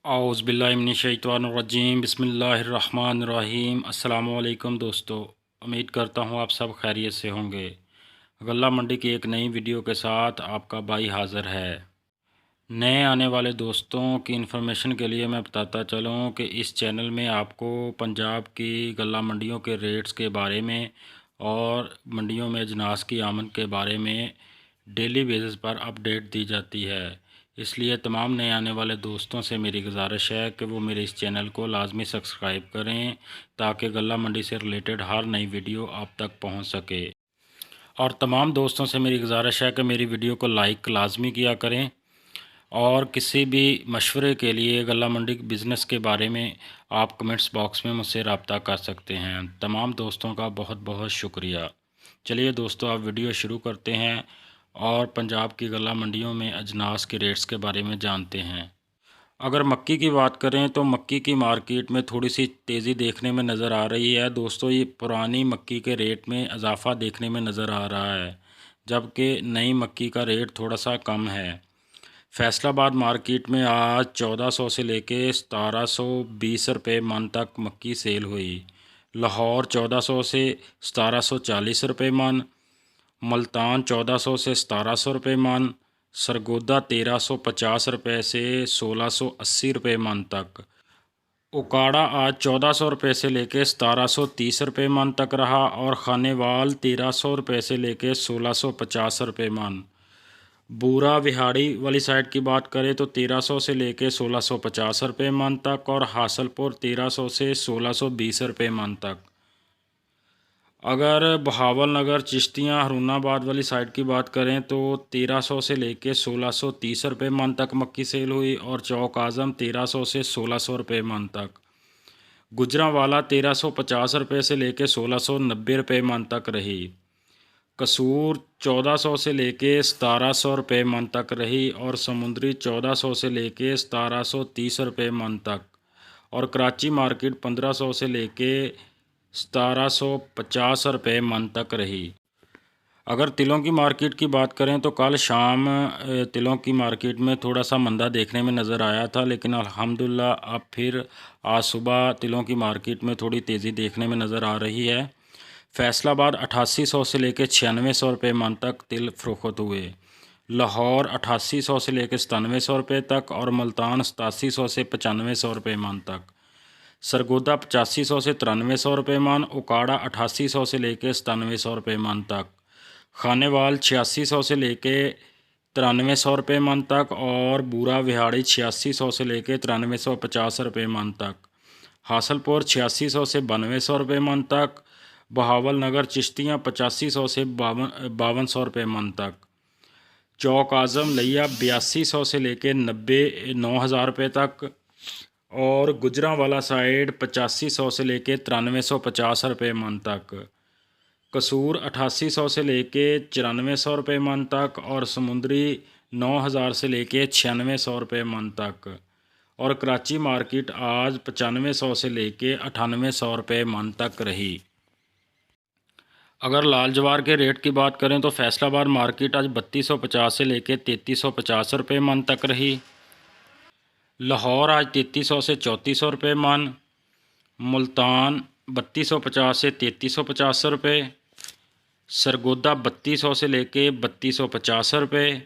औज़ुबिल्लाहिमिनश्शैतानिर्रजीम बिस्मिल्लाहिर्रहमानिर्रहीम। अस्सलामुअलैकुम दोस्तों, उम्मीद करता हूँ आप सब खैरियत से होंगे। गल्ला मंडी की एक नई वीडियो के साथ आपका भाई हाज़िर है। नए आने वाले दोस्तों की इन्फॉर्मेशन के लिए मैं बताता चलूँ कि इस चैनल में आपको पंजाब की गल्ला मंडियों के रेट्स के बारे में और मंडियों में अजनास की आमद के बारे में डेली बेसिस पर अपडेट दी जाती है। इसलिए तमाम नए आने वाले दोस्तों से मेरी गुजारिश है कि वो मेरे इस चैनल को लाजमी सब्सक्राइब करें ताकि गल्ला मंडी से रिलेटेड हर नई वीडियो आप तक पहुंच सके। और तमाम दोस्तों से मेरी गुजारिश है कि मेरी वीडियो को लाइक लाजमी किया करें और किसी भी मशवरे के लिए गल्ला मंडी बिज़नेस के बारे में आप कमेंट्स बॉक्स में मुझसे रब्ता कर सकते हैं। तमाम दोस्तों का बहुत बहुत शुक्रिया। चलिए दोस्तों, आप वीडियो शुरू करते हैं और पंजाब की गल्ला मंडियों में अजनास के रेट्स के बारे में जानते हैं। अगर मक्की की बात करें तो मक्की की मार्केट में थोड़ी सी तेज़ी देखने में नज़र आ रही है। दोस्तों, ये पुरानी मक्की के रेट में इजाफ़ा देखने में नज़र आ रहा है, जबकि नई मक्की का रेट थोड़ा सा कम है। फैसलाबाद मार्केट में आज 1400 से लेके 1720 रुपये मन तक मक्की सेल हुई। लाहौर 1400 से 1740 रुपये मन, मुल्तान 1400 से 1700 रुपये मन, सरगोदा 1350 रुपये से 1680 रुपये मन तक। उकाड़ा आज 1400 रुपये से लेके 1730 रुपये मन तक रहा और खानेवाल 1300 रुपये से लेके 1650 रुपये मन। बूरा विहाड़ी वाली साइड की बात करें तो 1300 से लेके 1650 रुपये मन तक और हासलपुर 1300 से 1620 रुपये मन तक। अगर बहावल नगर चिश्तियाँ हरूनाबाद वाली साइड की बात करें तो 1300 से लेके 1630 रुपये मन तक मक्की सेल हुई और चौक आज़म 1300 से 1600 रुपये मन तक। गुजरांवाला 1350 रुपये से लेके 1690 रुपये मन तक रही। कसूर 1400 से लेके 1700 रुपये मन तक रही और समुंदरी 1400 से लेके 1730 रुपये मन तक और कराची मार्केट 1500 से लेके 1750 रुपये मन तक रही। अगर तिलों की मार्केट की बात करें तो कल शाम तिलों की मार्केट में थोड़ा सा मंदा देखने में नज़र आया था, लेकिन अल्हम्दुलिल्लाह अब फिर आज सुबह तिलों की मार्केट में थोड़ी तेज़ी देखने में नज़र आ रही है। फैसलाबाद 8800 से लेकर 9600 रुपये मन तक तिल फ़रोख्त हुए। लाहौर 8800 से लेकर 9700 रुपये तक और मुल्तान 8700 से 9500 रुपये मन तक। सरगोदा 8500 से 9300 रुपये मन, उकाड़ा 8800 से लेकर 9700 रुपये मन तक। खानेवाल 8600 से लेके 9300 रुपये मन तक और बूरा विहाड़ी 8600 से लेके 9350 रुपये मन तक। हासलपुर 8600 से 9200 रुपये मन तक। बहावल नगर चिश्तियाँ 8500 से 5200 रुपये मन तक। चौक आज़म लिया 8200 से लेके 9000 रुपये तक और गुजरांवाला साइड 8500 से लेके 9350 रुपये मन तक। कसूर 8800 से लेके 9400 रुपये मन तक और समुंदरी 9000 से लेके 9600 रुपये मन तक और कराची मार्केट आज 9500 से लेके 9800 रुपये मन तक रही। अगर लाल जवार के रेट की बात करें तो फैसलाबाद मार्केट आज 3250 से लेके 3350 रुपये मन तक रही। लाहौर आज 3300 से 3400 रुपये मन, मुल्तान 3250 से 3350 रुपये, सरगोदा 3200 से लेके 3250 रुपये,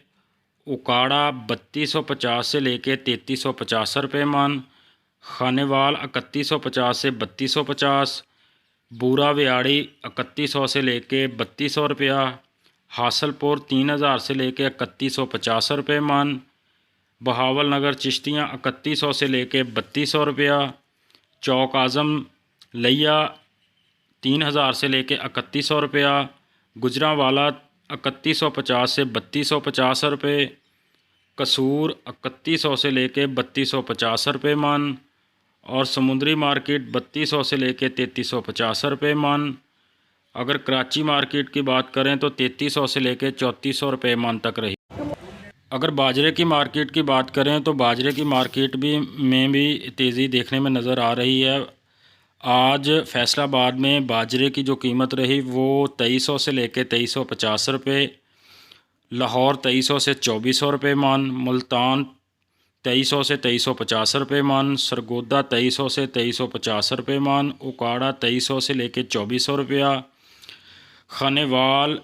उकाड़ा 3250 से लेके 3350 रुपये मन, खानेवाल 3150 से 3250, बूरा विहाड़ी 3100 से लेके 3200 रुपया, हासलपुर 3000 से लेके 3150 रुपये मन, बहावल नगर चिश्तियाँ 3100 से लेके 3200 रुपया, चौक आज़म लिया 3000 से लेके 3100 रुपया, गुजरांवाला 3150 से 3250 रुपये, कसूर 3100 से लेके 3250 रुपये मन और समुंदरी मार्केट 3200 से लेके 3350 रुपये मन। अगर कराची मार्केट की बात करें तो 3300 से लेके 3400 रुपये मन तक रही। अगर बाजरे की मार्केट की बात करें तो बाजरे की मार्केट में भी तेज़ी देखने में नज़र आ रही है। आज फैसलाबाद में बाजरे की जो कीमत रही वो 2300 से लेके 2350 रुपये, लाहौर 2300 से 2400 रुपये मन, मुल्तान 2300 से 2350 रुपये मन, सरगोदा 2300 से 2350 रुपये मन, उकाड़ा 2300 से लेके 2400 रुपया, खानेवाल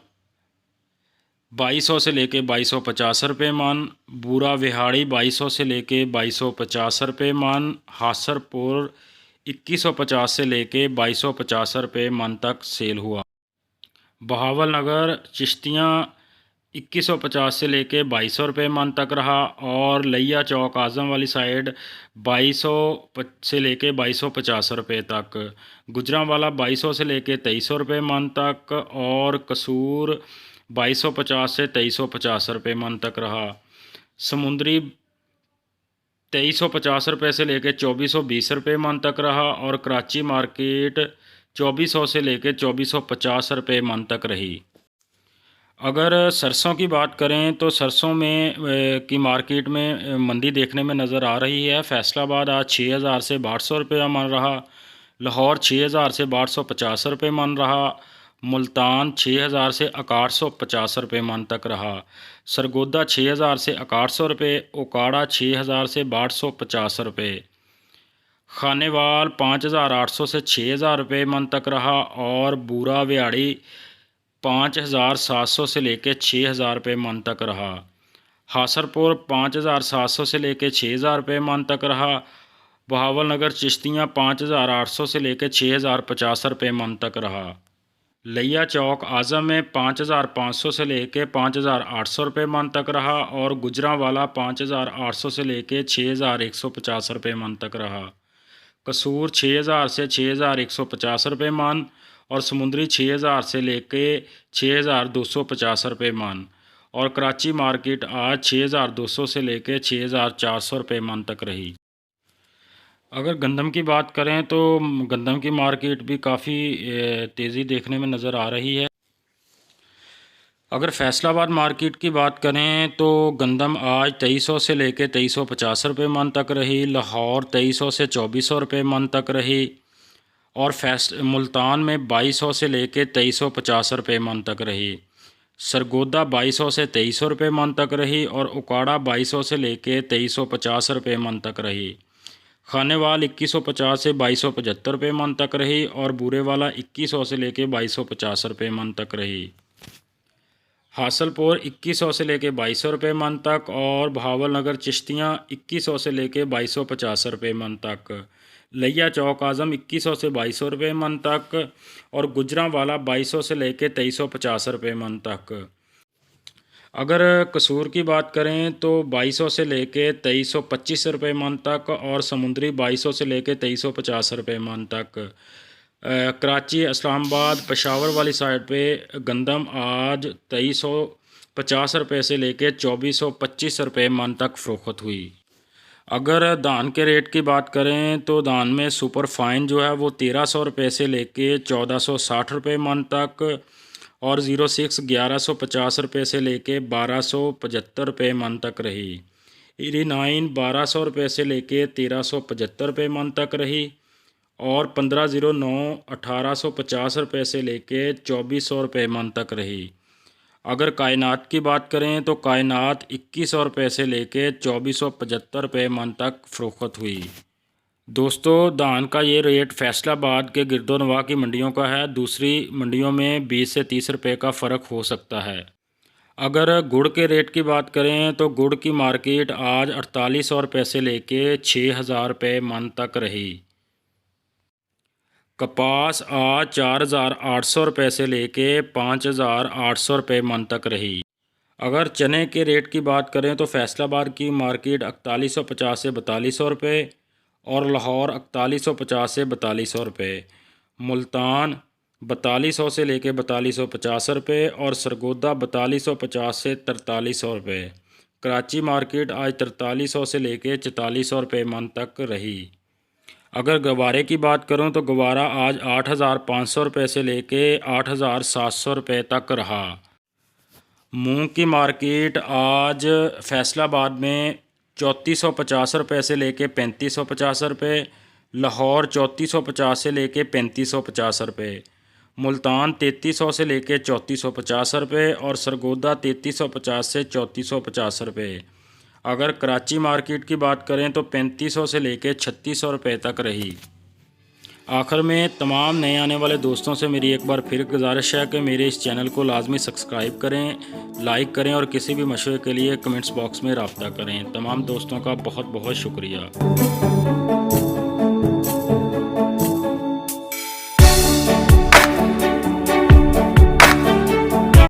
2200 से लेके 2250 रुपये मन, बूरा विहाड़ी 2200 से लेके 2250 रुपये मन, हासरपुर 2150 से लेके 2250 रुपये मन तक सेल हुआ। बहावल नगर चिश्तियाँ 2150 से लेके 2200 रुपये मन तक रहा और लिया चौक आज़म वाली साइड 2200 से लेके 2250 रुपये तक, गुजरांवाला 2200 से लेके 2300 रुपये मन तक और कसूर 2250 से 2350 रुपये मन तक रहा। समुंदरी 2350 रुपये से लेके 2420 रुपये मन तक रहा और कराची मार्केट 2400 से लेके 2450 रुपये मन तक रही। अगर सरसों की बात करें तो सरसों में की मार्केट में मंदी देखने में नज़र आ रही है। फैसलाबाद आज 6000 से 1200 रुपये मन रहा, लाहौर 6000 से 1250 रुपये मन रहा, मुल्तान 6000 से 6150 रुपये मन तक रहा, सरगोदा 6000 से 6100 रुपये, उकाड़ा 6000 से 1250 रुपये, खानेवाल 5800 से 6000 रुपये मन तक रहा और बूरा विहाड़ी 5700 से लेके 6000 रुपये मन तक रहा। हासरपुर 5700 से लेके 6000 रुपये मन तक रहा। बहावल नगर चिश्तियाँ 5800 से लेके 6050 रुपये मन तक रहा। लिया चौक आज़म में 5500 से लेके 5800 रुपये मन तक रहा और गुजरांवाला 5800 से लेके 6150 रुपये मन तक रहा। कसूर 6000 से 6150 रुपये मन और समुंदरी 6000 से लेके 6250 रुपये मन और कराची मार्केट आज 6200 से लेके 6400 रुपये मन तक रही। अगर गंदम की बात करें तो गंदम की मार्केट भी काफ़ी तेज़ी देखने में नज़र आ रही है। अगर फैसलाबाद मार्केट की बात करें तो गंदम आज 2300 से लेके 2350 रुपये मन तक रही, लाहौर 2300 से 2400 रुपये मन तक रही और मुल्तान में 2200 से लेके 2350 रुपये मन तक रही, सरगोदा 2200 से 2300 रुपये मन तक रही और उकाड़ा 2200 से लेके 2350 रुपये मन तक रही, खानेवाल 2150 से 2275 रुपये मन तक रही और बूरेवाला 2100 से लेके 2250 रुपये मन तक रही, हासलपुर 2100 से लेके 2200 रुपये मन तक और बहावल नगर चिश्तियाँ 2100 से लेके 2250 रुपये मन तक, लिया चौक आज़म 2100 से 2200 रुपये मन तक और गुजरांवाला 2200 से लेके 2350 रुपये मन तक। अगर कसूर की बात करें तो 2200 से लेके 2325 रुपये मन तक और समुंदरी 2200 से लेके 2350 रुपये मन तक। कराची, इस्लामाबाद, पेशावर वाली साइड पे गंदम आज 2350 रुपये से लेके 2425 रुपये मन तक फ़रोख्त हुई। अगर धान के रेट की बात करें तो धान में सुपर फाइन जो है वो 1300 रुपये से लेके 1460 रुपये मन तक और 06 1150 रुपये से लेके 1275 रुपये मन तक रही। ईरी 9 1200 रुपये से लेके 1375 रुपये मन तक रही और 1509 1850 रुपये से लेके 2400 रुपये मन तक रही। अगर कायनात की बात करें तो कायनात 2100 रुपये से लेके 2475 रुपये मन तक फ़रोख्त हुई। दोस्तों, धान का ये रेट फैसलाबाद के गिरदोनवा की मंडियों का है, दूसरी मंडियों में 20 से 30 रुपये का फ़र्क हो सकता है। अगर गुड़ के रेट की बात करें तो गुड़ की मार्केट आज 4800 रुपये से लेके 6000 रुपये मन तक रही। कपास आज 4800 रुपये से लेके 5800 रुपये मन तक रही। अगर चने के रेट की बात करें तो फैसलाबाद की मार्केट 4150 से 4200 रुपये और लाहौर 4150 से 4200 रुपये, मुल्तान 4200 से लेके 4250 रुपये और सरगोदा 4250 से 4300 रुपये। कराची मार्केट आज 4300 से लेके 4400 रुपये मन तक रही। अगर गवारे की बात करूं तो गवारा आज 8500 रुपये से लेके 8700 रुपये तक रहा। मूंग की मार्केट आज फैसलाबाद में 3450 रुपये से लेके 3550 रुपये, लाहौर 3450 से लेके 3550 रुपये, मुल्तान 3300 से लेके 3450 रुपये और सरगोदा 3350 से 3450 रुपये। अगर कराची मार्केट की बात करें तो 3500 से लेकर 3600 रुपये तक रही। आखिर में तमाम नए आने वाले दोस्तों से मेरी एक बार फिर गुजारिश है कि मेरे इस चैनल को लाजमी सब्सक्राइब करें, लाइक करें और किसी भी मशवरे के लिए कमेंट्स बॉक्स में रब्ता करें। तमाम दोस्तों का बहुत बहुत शुक्रिया।